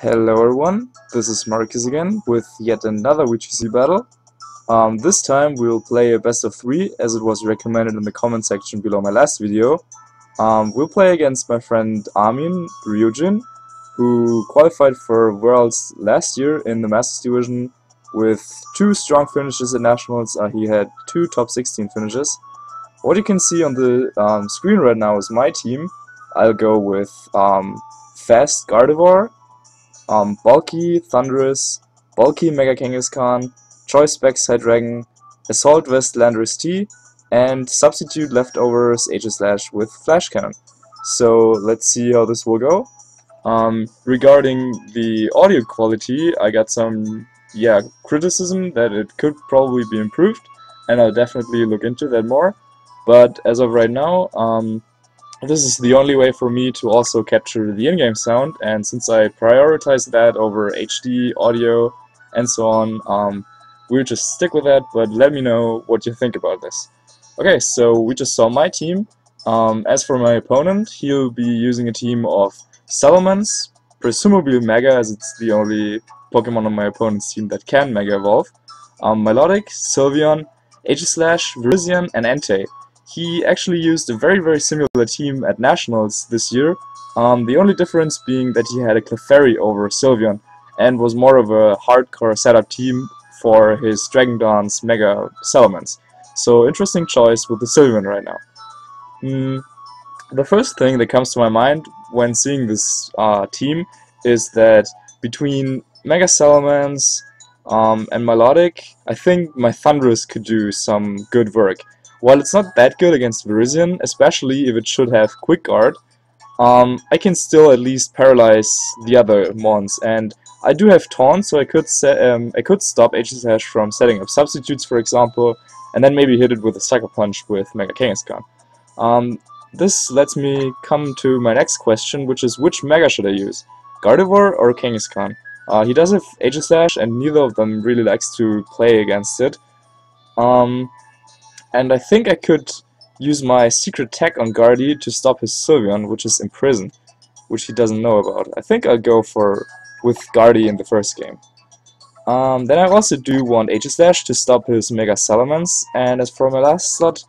Hello everyone, this is Marcus again with yet another VGC battle. This time we'll play a best of 3 as it was recommended in the comment section below my last video. We'll play against my friend Ryujin, who qualified for Worlds last year in the Masters Division with 2 strong finishes at Nationals. He had 2 top 16 finishes. What you can see on the screen right now is my team. I'll go with fast Gardevoir, bulky Thundurus, bulky Mega Kangaskhan, choice specs Hydreigon, assault vest Landorus-T, and substitute leftovers Aegislash with flash cannon. So let's see how this will go. Regarding the audio quality, I got some criticism that it could probably be improved, and I'll definitely look into that more. But as of right now, this is the only way for me to also capture the in-game sound, and since I prioritize that over HD, audio, and so on, we'll just stick with that, but let me know what you think about this. Okay, so we just saw my team. As for my opponent, he'll be using a team of Salamence, presumably Mega, as it's the only Pokemon on my opponent's team that can Mega Evolve, Milotic, Sylveon, Aegislash, Virizion, and Entei. He actually used a very similar team at Nationals this year, the only difference being that he had a Clefairy over Sylveon and was more of a hardcore setup team for his Dragon Dance Mega Salamence. So interesting choice with the Sylveon right now. The first thing that comes to my mind when seeing this team is that between Mega Salamence and Milotic, I think my Thundurus could do some good work. While it's not that good against Virizion, especially if it should have Quick Guard, I can still at least paralyze the other mons, and I do have Taunt, so I could stop Aegislash from setting up substitutes, for example, and then maybe hit it with a Sucker Punch with Mega Kangaskhan. This lets me come to my next question, which is which Mega should I use, Gardevoir or Kangaskhan? He does have Aegislash, and neither of them really likes to play against it. And I think I could use my secret tech on Gardy to stop his Sylveon, which is imprisoned, which he doesn't know about. I think I'll go with Gardy in the first game. Then I also do want Aegislash to stop his Mega Salamence, and as for my last slot,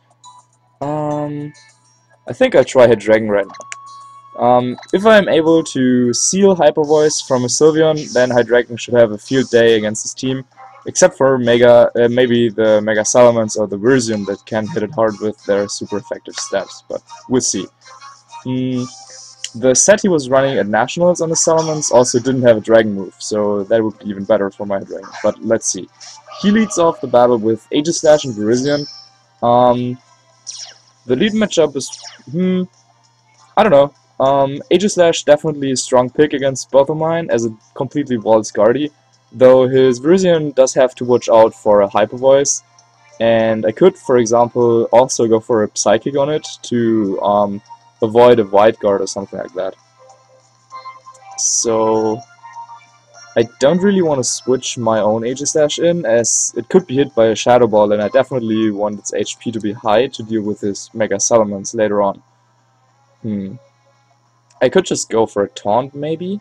I think I'll try Hydreigon right now. If I'm able to seal Hyper Voice from a Sylveon, then Hydreigon should have a field day against his team. Except for maybe the Mega Salamence or the Virizion that can hit it hard with their super effective stabs, but we'll see. The set he was running at Nationals on the Salamence also didn't have a Dragon move, so that would be even better for my Dragon, but let's see. He leads off the battle with Aegislash and Virizion. The lead matchup is, I don't know. Aegislash definitely a strong pick against both of mine, as it completely walls Gardy. Though his Virizion does have to watch out for a Hyper Voice, and I could, for example, also go for a Psychic on it to avoid a Wide Guard or something like that. So I don't really want to switch my own Aegislash in, as it could be hit by a Shadow Ball, and I definitely want its HP to be high to deal with his Mega Salamence later on. I could just go for a Taunt, maybe,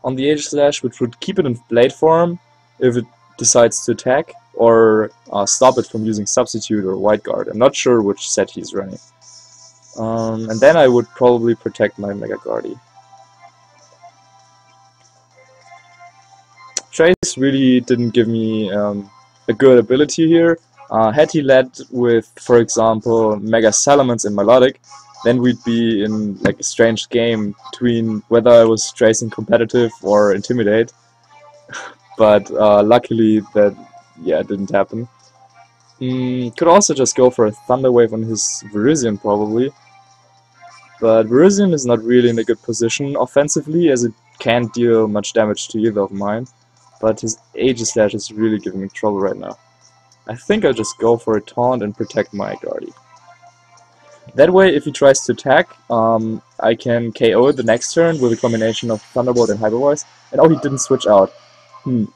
on the Aegislash, which would keep it in blade form if it decides to attack, or stop it from using Substitute or Wide Guard. I'm not sure which set he's running. And then I would probably protect my Mega Gardy. Trace really didn't give me a good ability here. Had he led with, for example, Mega Salamence and Milotic, then we'd be in like a strange game between whether I was tracing competitive or intimidate. But luckily that didn't happen. Could also just go for a Thunder Wave on his Virizion probably. But Virizion is not really in a good position offensively, as it can't deal much damage to either of mine. But his Aegislash is really giving me trouble right now. I think I'll just go for a Taunt and protect my Gardy. That way, if he tries to attack, I can KO it the next turn with a combination of Thunderbolt and Hyper Voice. And oh, he didn't switch out.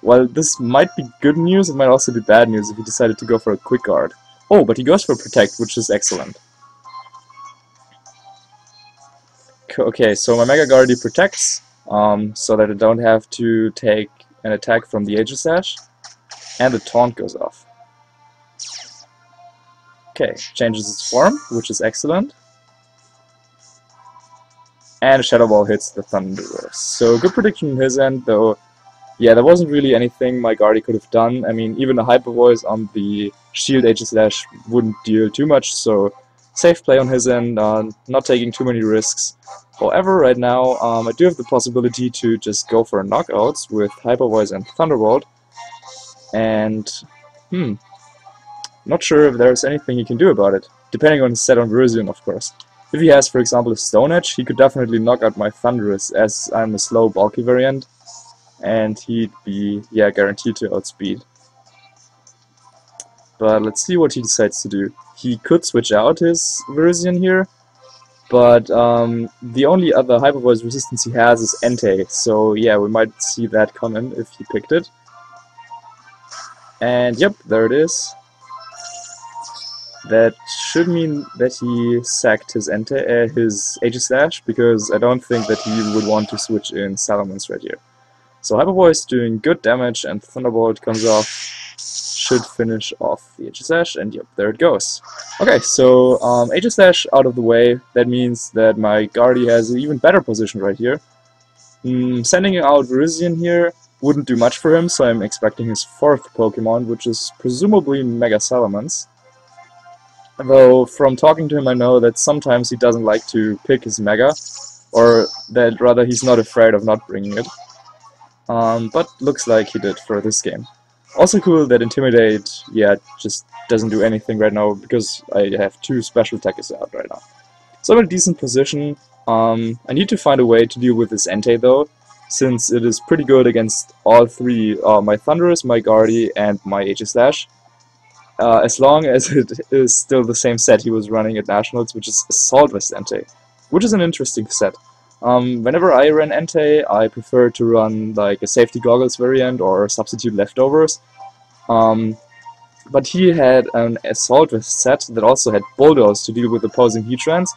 Well, this might be good news, it might also be bad news if he decided to go for a Quick Guard. Oh, but he goes for Protect, which is excellent. Okay, so my Mega Gardy protects. so that I don't have to take an attack from the Aegislash, and the taunt goes off. Okay, changes its form, which is excellent. And a Shadow Ball hits the Thundurus. So good prediction on his end, though. Yeah, there wasn't really anything my Guardy could have done. I mean, even a Hyper Voice on the Shield Aegislash wouldn't deal too much, so safe play on his end, not taking too many risks. However, right now, I do have the possibility to just go for knockouts with Hyper Voice and Thunderbolt. And, not sure if there's anything he can do about it, depending on his set on Virizion, of course. If he has, for example, a Stone Edge, he could definitely knock out my Thundurus, as I'm a slow, bulky variant, and he'd be, yeah, guaranteed to outspeed. But let's see what he decides to do. He could switch out his Virizion here, but the only other Hyper Voice resistance he has is Entei, so yeah, we might see that coming if he picked it. And yep, there it is. That should mean that he sacked his Aegislash, because I don't think that he would want to switch in Salamence right here. So Hyper Voice doing good damage, and Thunderbolt comes off, should finish off the Aegislash, and yep, there it goes. Okay, so Aegislash out of the way, that means that my Guardy has an even better position right here. Sending out Virizion here wouldn't do much for him, so I'm expecting his 4th Pokemon, which is presumably Mega Salamence. Though from talking to him I know that sometimes he doesn't like to pick his Mega, or that rather he's not afraid of not bringing it. But looks like he did for this game. Also cool that Intimidate, yeah, just doesn't do anything right now because I have 2 special attackers out right now. So I'm in a decent position. I need to find a way to deal with this Entei though, since it is pretty good against all 3, my Thundurus, my Guardy, and my Aegislash. As long as it is still the same set he was running at Nationals, which is Assault Vest Entei, which is an interesting set. Whenever I ran Entei, I prefer to run like a Safety Goggles variant or Substitute Leftovers. But he had an Assault Vest set that also had Bulldoze to deal with opposing Heatrans,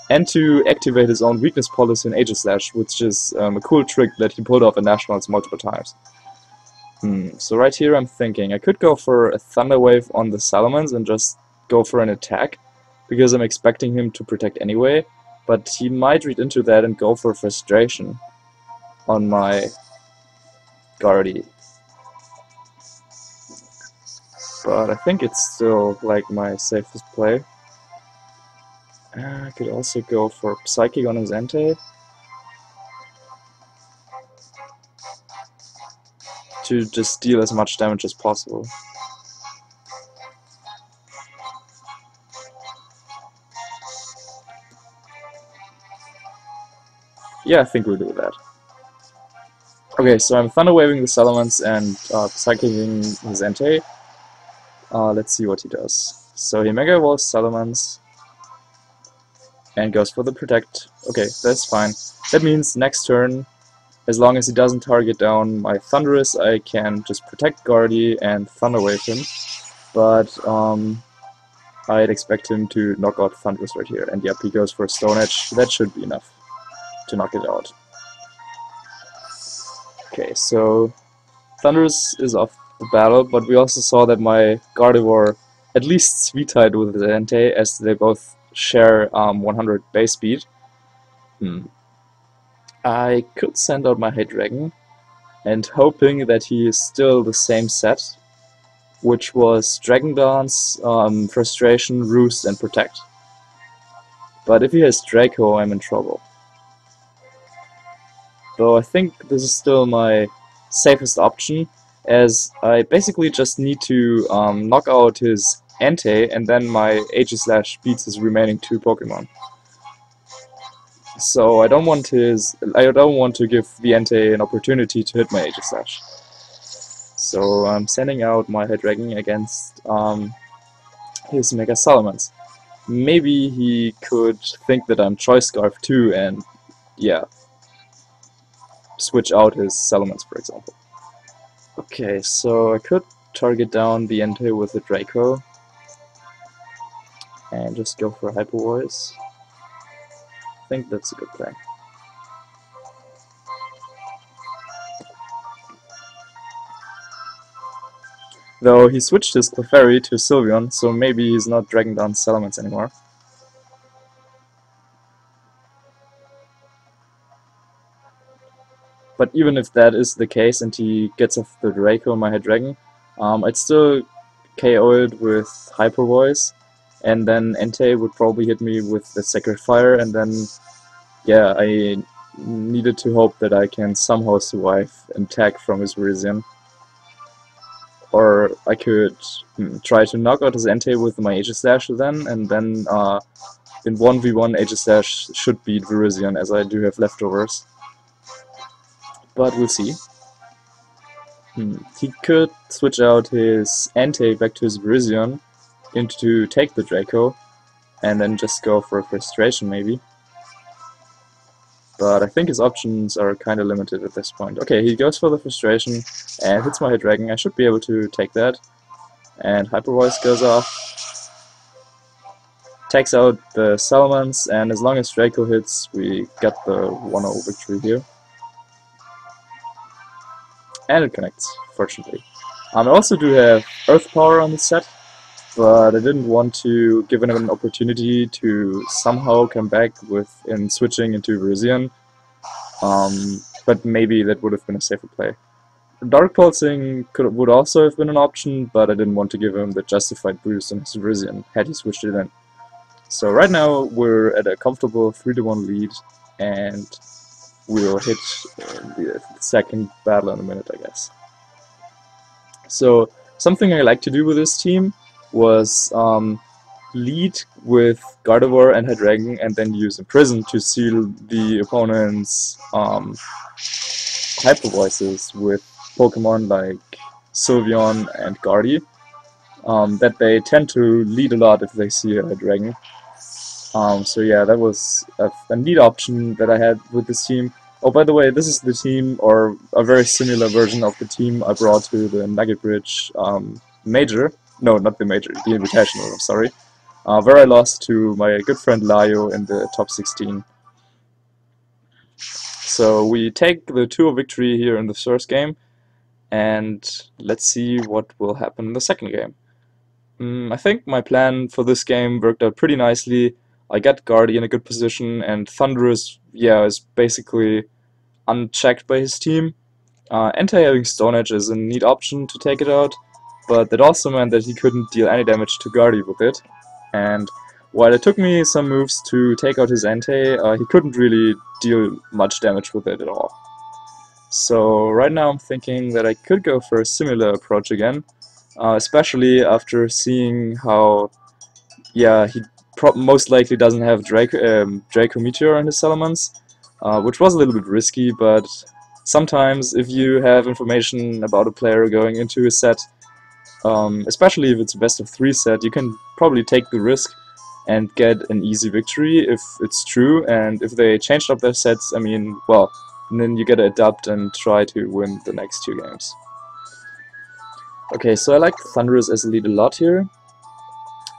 and to activate his own weakness policy in Aegislash, which is a cool trick that he pulled off at Nationals multiple times. So right here I'm thinking I could go for a Thunder Wave on the Salamence and just go for an attack, because I'm expecting him to protect anyway, but he might read into that and go for Frustration on my Guardy. But I think it's still like my safest play. I could also go for Psychic on his Entei to just deal as much damage as possible. Yeah, I think we'll do that. Okay, so I'm Thunder Waving the Salamence and Psychicking his Entei. Let's see what he does. So he Mega Evolves Salamence and goes for the Protect. Okay, that's fine. That means next turn, as long as he doesn't target down my Thundurus, I can just Protect Guardy and Thunder Wave him. But I'd expect him to knock out Thundurus right here. And yep, he goes for a Stone Edge. That should be enough to knock it out. Okay, so Thundurus is off the battle, but we also saw that my Gardevoir at least Sweet-Tied with the Entei, as they both share 100 base speed. I could send out my Hydreigon, and hoping that he is still the same set, which was Dragon Dance, Frustration, Roost, and Protect. But if he has Draco, I'm in trouble. Though I think this is still my safest option, as I basically just need to knock out his Entei, and then my Aegislash beats his remaining 2 Pokemon. So I don't want to give the Entei an opportunity to hit my Aegislash. So I'm sending out my Hydreigon against his Mega Salamence. Maybe he could think that I'm Choice Scarf too, and yeah, switch out his Salamence, for example. Okay, so I could target down the Entei with a Draco and just go for a Hyper Voice. I think that's a good play. Though he switched his Clefairy to Sylveon, so maybe he's not dragging down Salamence anymore. But even if that is the case and he gets off the Draco on my Hydreigon, I'd still KO it with Hyper Voice, and then Entei would probably hit me with the Sacred Fire, and then, yeah, I needed to hope that I can somehow survive an attack from his Virizion. Or I could try to knock out his Entei with my Aegislash then, and then in 1v1 Aegislash should beat Virizion, as I do have leftovers. But we'll see. He could switch out his Entei back to his Virizion to take the Draco, and then just go for a Frustration maybe. But I think his options are kinda limited at this point. Okay, he goes for the Frustration and hits my Hydreigon. I should be able to take that. And Hyper Voice goes off. Takes out the Salamence, and as long as Draco hits, we get the 1-0 victory here. And it connects, fortunately. I also do have Earth Power on the set, but I didn't want to give him an opportunity to somehow come back in switching into Virizion. But maybe that would have been a safer play. Dark Pulsing would also have been an option, but I didn't want to give him the justified boost on his Virizion had he switched it in. So right now we're at a comfortable 3-1 lead, and we'll hit the second battle in a minute, I guess. So something I like to do with this team was lead with Gardevoir and Hydreigon, and then use Imprison to seal the opponent's Hyper Voices with Pokemon like Sylveon and Gardy, that they tend to lead a lot if they see a Hydreigon. So yeah, that was a neat option that I had with this team. Oh, by the way, this is the team, or a very similar version of the team I brought to the Nugget Bridge Major. No, not the Major, the Invitational, I'm sorry. Where I lost to my good friend Layo in the top 16. So we take the 2-0 victory here in the first game, and let's see what will happen in the second game. I think my plan for this game worked out pretty nicely. I got Gardy in a good position, and Thundurus, yeah, is basically unchecked by his team. Entei having Stone Edge is a neat option to take it out, but that also meant that he couldn't deal any damage to Gardy with it. And while it took me some moves to take out his Entei, he couldn't really deal much damage with it at all. So right now I'm thinking that I could go for a similar approach again, especially after seeing how, yeah, he most likely doesn't have Draco Meteor in his Salamence, which was a little bit risky, but sometimes if you have information about a player going into a set, especially if it's a best of 3 set, you can probably take the risk and get an easy victory if it's true, and if they changed up their sets, I mean, well, then you gotta adapt and try to win the next 2 games. Okay, so I like Thundurus as a lead a lot here.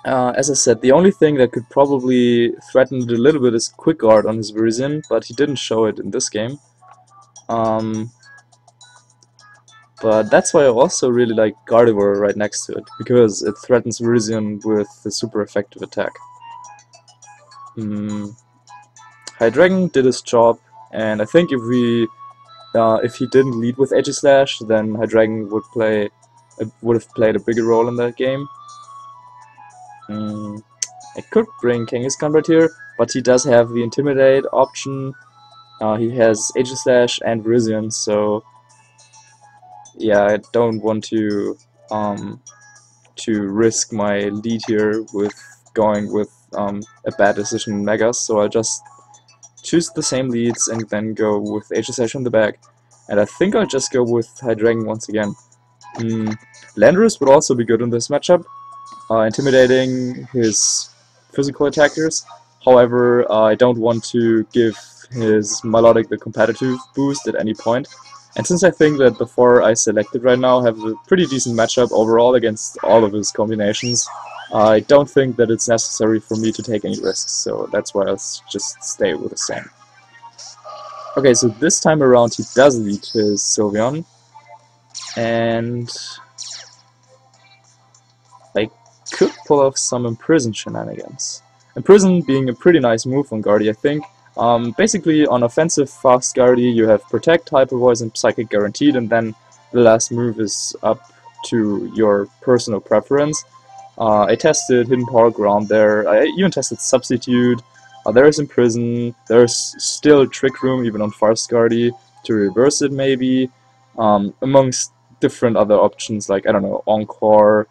As I said, the only thing that could probably threaten it a little bit is Quick Guard on his Virizion, but he didn't show it in this game. But that's why I also really like Gardevoir right next to it, because it threatens Virizion with a super effective attack. Hydreigon did his job, and I think if he didn't lead with Aegislash, then Hydreigon would have played a bigger role in that game. I could bring Kangaskhan right here, but he does have the Intimidate option. He has Aegislash and Virizion, so yeah, I don't want to risk my lead here with going with a bad decision in Megas, so I'll just choose the same leads and then go with Aegislash in the back. And I think I'll just go with Hydreigon once again. Landorus would also be good in this matchup, intimidating his physical attackers. However, I don't want to give his Milotic the competitive boost at any point. And since I think that the 4 I selected right now have a pretty decent matchup overall against all of his combinations, I don't think that it's necessary for me to take any risks, so that's why I'll just stay with the same. Okay, so this time around he does lead his Sylveon, and could pull off some Imprison shenanigans. Imprison being a pretty nice move on Guardy, I think. Basically, on offensive fast Guardy, you have Protect, Hyper Voice, and Psychic guaranteed, and then the last move is up to your personal preference. I tested Hidden Power Ground there, I even tested Substitute, there is Imprison, there's still Trick Room even on fast Guardy to reverse it maybe, amongst different other options like, I don't know, Encore,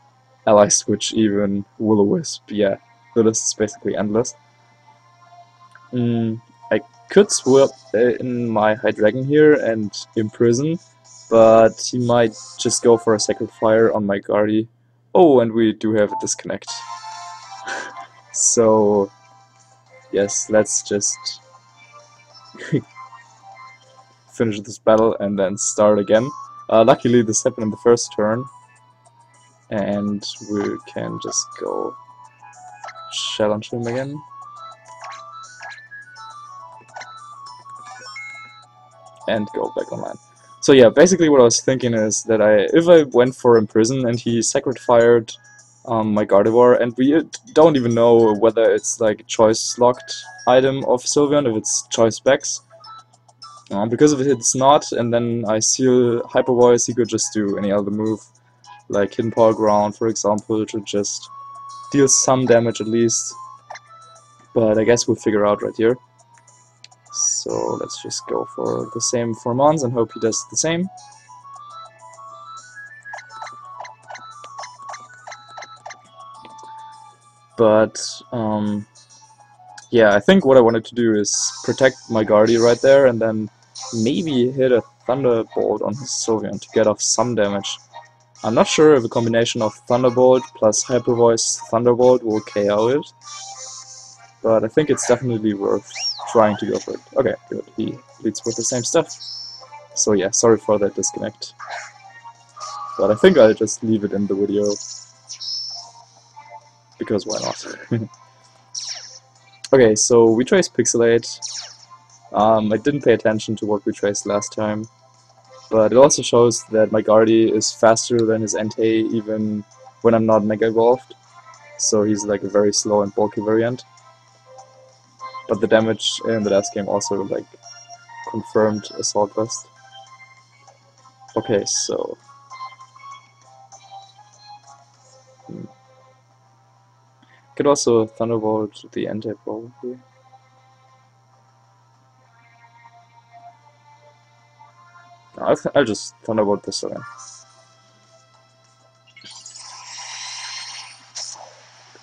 Ally Switch even, Will-O-Wisp, yeah, the list is basically endless. I could swap in my Hydreigon here and Imprison, but he might just go for a Sacred Fire on my Guardy. Oh, and we do have a disconnect. So, yes, let's just finish this battle and then start again. Luckily this happened in the first turn, and we can just go challenge him again. And go back online. So yeah, basically what I was thinking is that if I went for Imprison and he Sacred Fired my Gardevoir, and we don't even know whether it's like a choice locked item of Sylveon, if it's choice specs. Because if it's not, and then I seal Hyper Voice, he could just do any other move, like Hidden Power Ground for example, to just deal some damage at least. But I guess we'll figure out right here. So let's just go for the same for Mons and hope he does the same. But yeah, I think what I wanted to do is protect my Guardy right there and then maybe hit a Thunderbolt on his Sylveon to get off some damage. I'm not sure if a combination of Thunderbolt plus Hyper Voice Thunderbolt will KO it, but I think it's definitely worth trying to go for it. Okay, good. He leads with the same stuff. So yeah, sorry for that disconnect. But I think I'll just leave it in the video. Because why not? Okay, so we traced Pixelate. I didn't pay attention to what we traced last time. But it also shows that my Guardy is faster than his Entei even when I'm not Mega Evolved. So he's like a very slow and bulky variant. But the damage in the last game also like confirmed Assault Vest. Okay, so could also Thunderbolt the Entei probably. I'll just Thunderbolt this again.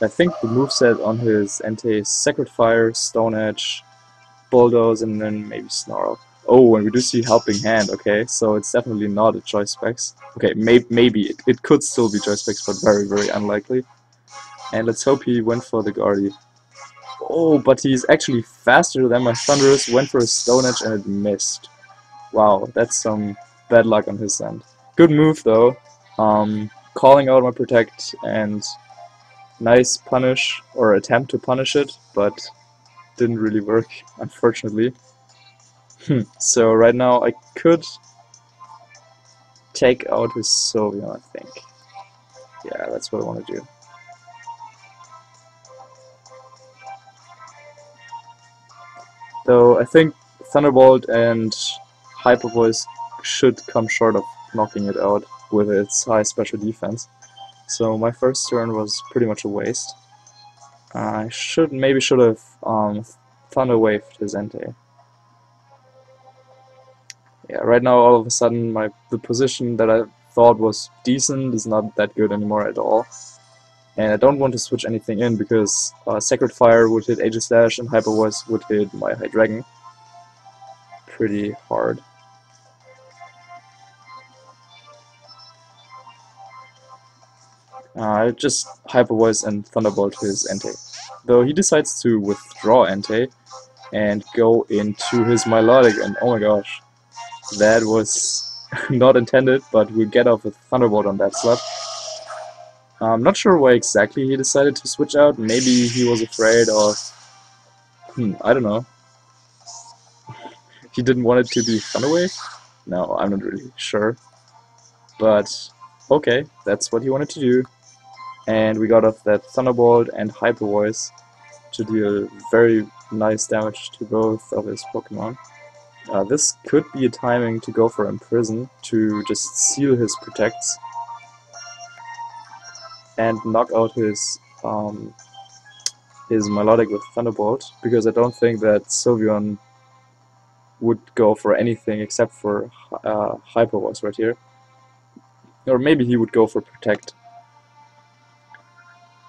I think the moveset on his Entei is Sacred Fire, Stone Edge, Bulldoze, and then maybe Snarl. Oh, and we do see Helping Hand, okay, so it's definitely not a choice specs. Okay, maybe it could still be choice specs, but very, very unlikely. And let's hope he went for the Guardy. Oh, but he's actually faster than my Thundurus, went for a Stone Edge and it missed. Wow, that's some bad luck on his end. Good move though, calling out my Protect and nice punish, or attempt to punish it, but didn't really work, unfortunately. So right now I could take out his Sylveon, I think. Yeah, that's what I want to do. Though I think Thunderbolt and Hyper Voice should come short of knocking it out with its high special defense. So my first turn was pretty much a waste. I maybe should have Thunder Waved his Entei. Yeah, right now all of a sudden the position that I thought was decent is not that good anymore at all. And I don't want to switch anything in because Sacred Fire would hit Aegislash and Hyper Voice would hit my Hydreigon pretty hard. I just Hyper Voice and Thunderbolt his Entei. Though he decides to withdraw Entei and go into his Milotic, and oh my gosh, that was not intended, but we'll get off with Thunderbolt on that slot. I'm not sure why exactly he decided to switch out. Maybe he was afraid of... I don't know. He didn't want it to be Thunder Wave? No, I'm not really sure. But, okay, that's what he wanted to do. and we got off that Thunderbolt and Hyper Voice to deal very nice damage to both of his Pokemon. This could be a timing to go for Imprison to just seal his Protects and knock out his Melodic with Thunderbolt, because I don't think that Sylveon would go for anything except for Hyper Voice right here. Or maybe he would go for Protect.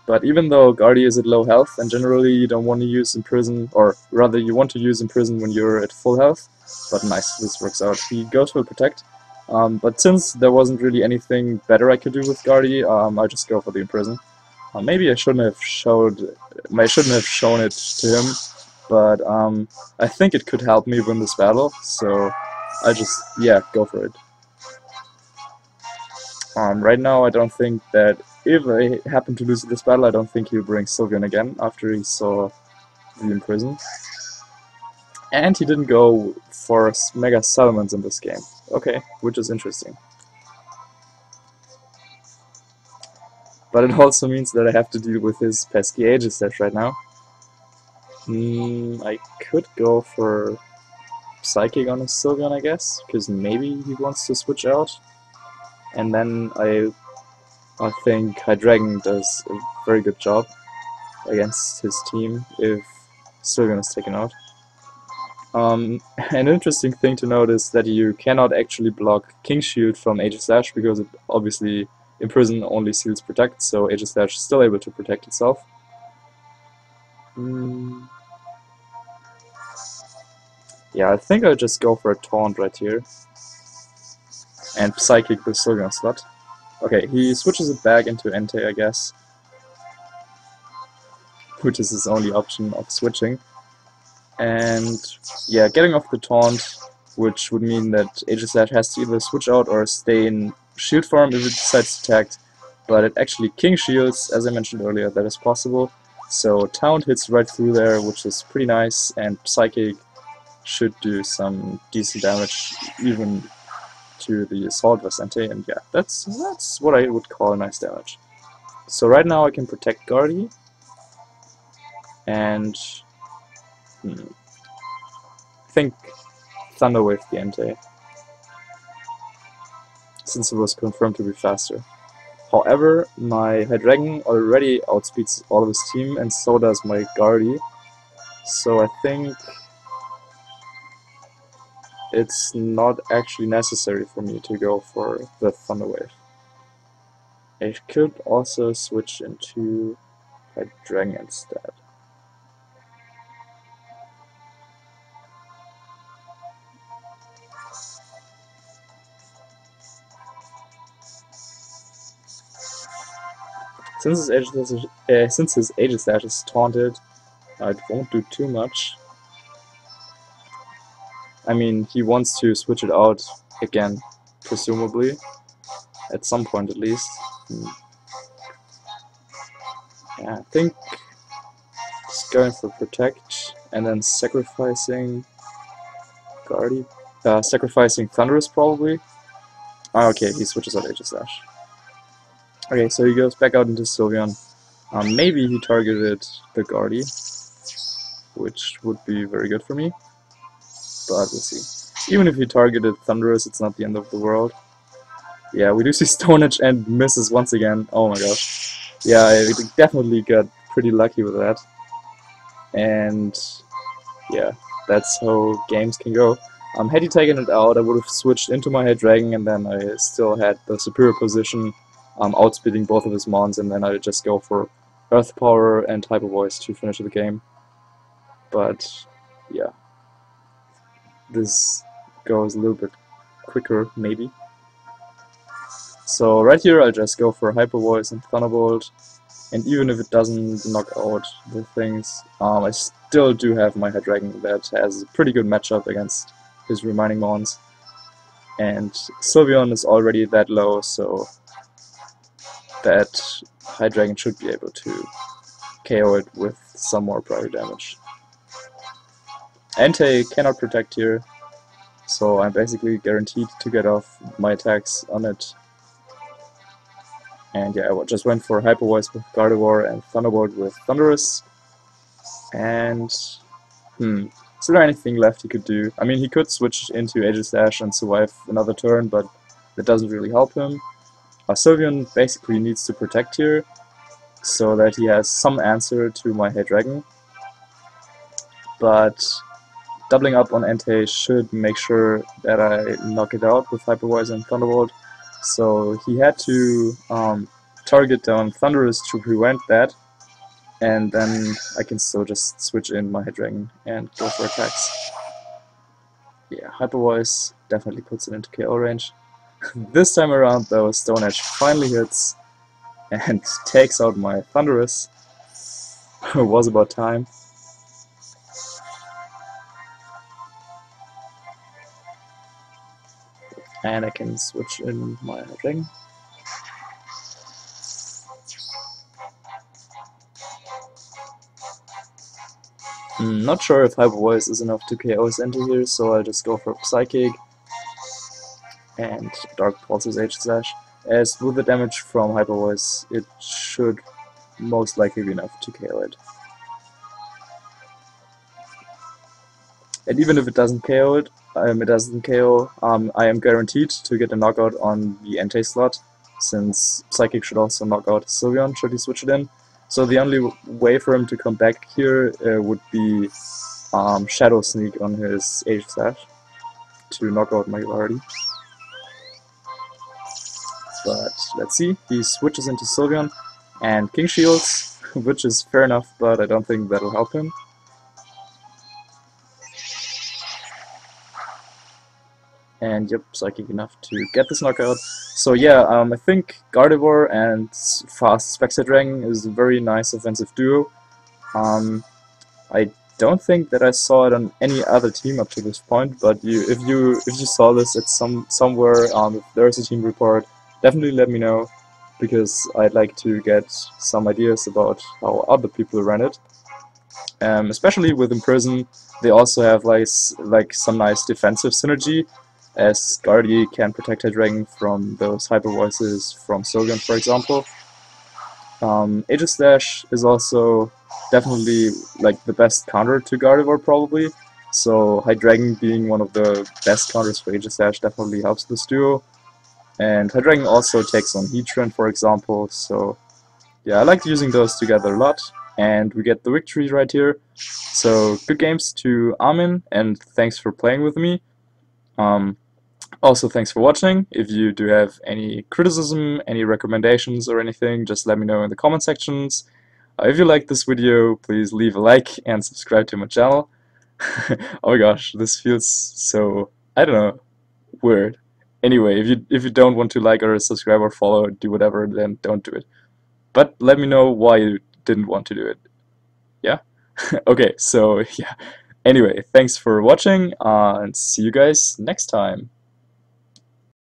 But even though Guardy is at low health, and generally you don't want to use Imprison, or rather you want to use Imprison when you're at full health, but nice, this works out. He goes for Protect, but since there wasn't really anything better I could do with Guardy, I just go for the Imprison. Maybe I shouldn't have shown it to him, but I think it could help me win this battle, so I just, yeah, go for it. Right now I don't think that if I happen to lose this battle, I don't think he'll bring Sylveon again after he saw the Imprison. And he didn't go for Mega Salamence in this game. Okay, which is interesting. But it also means that I have to deal with his pesky Aegislash right now. I could go for Psychic on his Sylveon, I guess, because maybe he wants to switch out. And then I think Hydreigon does a very good job against his team if Sylveon is taken out. An interesting thing to note is that you cannot actually block King Shield from Aegislash, because it obviously Imprison only seals Protect, so Aegislash is still able to protect itself. Yeah, I think I'll just go for a Taunt right here. And Psychic with Sylveon slot. Okay, he switches it back into Entei, I guess. Which is his only option of switching. And yeah, getting off the Taunt, which would mean that Aegislash has to either switch out or stay in Shield form if it decides to attack. But it actually King Shields, as I mentioned earlier, that is possible. So Taunt hits right through there, which is pretty nice, and Psychic should do some decent damage even to the Assault Vest Entei, and yeah, that's what I would call nice damage. So right now I can protect Guardy, and I think Thunder Wave the Entei, since it was confirmed to be faster. However, my Hydreigon already outspeeds all of his team, and so does my Guardy, so I think it's not actually necessary for me to go for the Thunder Wave. I could also switch into Hydreigon instead. Since his Aegislash is taunted, it won't do too much. I mean, he wants to switch it out again, presumably, at some point at least. Yeah, I think just going for Protect and then sacrificing Guardy, sacrificing Thundurus probably. Okay, he switches out Aegislash. Okay, so he goes back out into Sylveon. Maybe he targeted the Guardy, which would be very good for me, but we'll see. Even if he targeted Thundurus, it's not the end of the world. Yeah, we do see Stone Edge and misses once again. Oh my gosh. Yeah, I definitely got pretty lucky with that. And yeah, that's how games can go. Had he taken it out, I would have switched into my Hydreigon, and then I still had the superior position, outspeeding both of his mons, and then I just go for Earth Power and Hyper Voice to finish the game. But yeah, this goes a little bit quicker, maybe. So right here I'll just go for Hyper Voice and Thunderbolt, and even if it doesn't knock out the things, I still do have my Hydreigon that has a pretty good matchup against his remaining mons. And Sylveon is already that low, so that Hydreigon should be able to KO it with some more prior damage. Entei cannot protect here, so I'm basically guaranteed to get off my attacks on it. And yeah, I just went for Hyper Voice with Gardevoir and Thunderbolt with Thundurus. And is there anything left he could do? I mean, he could switch into Aegislash and survive another turn, but that doesn't really help him. Sylveon basically needs to protect here, so that he has some answer to my Hydreigon. But doubling up on Entei should make sure that I knock it out with Hyper Voice and Thunderbolt. So he had to target down Thundurus to prevent that, and then I can still just switch in my Hydreigon and go for attacks. Yeah, Hyper Voice definitely puts it into KO range. This time around though, Stone Edge finally hits and takes out my Thundurus. It was about time. And I can switch in my Hydreigon. Not sure if Hyper Voice is enough to KO his Entei here, so I'll just go for Psychic and Dark Pulse's Aegislash. As with the damage from Hyper Voice, it should most likely be enough to KO it. And even if it doesn't KO it, I am guaranteed to get a knockout on the Entei slot, since Psychic should also knock out Sylveon should he switch it in. So the only way for him to come back here would be Shadow Sneak on his Aegislash to knock out my Gardevoir. But let's see, he switches into Sylveon and King Shields, which is fair enough, but I don't think that'll help him. And yep, Psychic enough to get this knockout. So yeah, I think Gardevoir and fast Hydreigon is a very nice offensive duo. I don't think that I saw it on any other team up to this point, but if you saw this at somewhere, if there's a team report, definitely let me know, because I'd like to get some ideas about how other people ran it. Especially with Imprison, they also have like some nice defensive synergy, as Guardy can protect Hydreigon from those Hyper Voices from Sylveon, for example. Aegislash is also definitely like the best counter to Gardevoir probably, so Hydreigon being one of the best counters for Aegislash definitely helps this duo. And Hydreigon also takes on Heatran, for example, so yeah, I like using those together a lot, and we get the victory right here. So good games to Ameno, and thanks for playing with me. Also, thanks for watching. If you do have any criticism, any recommendations or anything, just let me know in the comment sections. If you liked this video, please leave a like and subscribe to my channel. Oh my gosh, this feels so, I don't know, weird. Anyway, if you don't want to like or subscribe or follow or do whatever, then don't do it. But let me know why you didn't want to do it. Yeah? Okay, so yeah. Anyway, thanks for watching, and see you guys next time.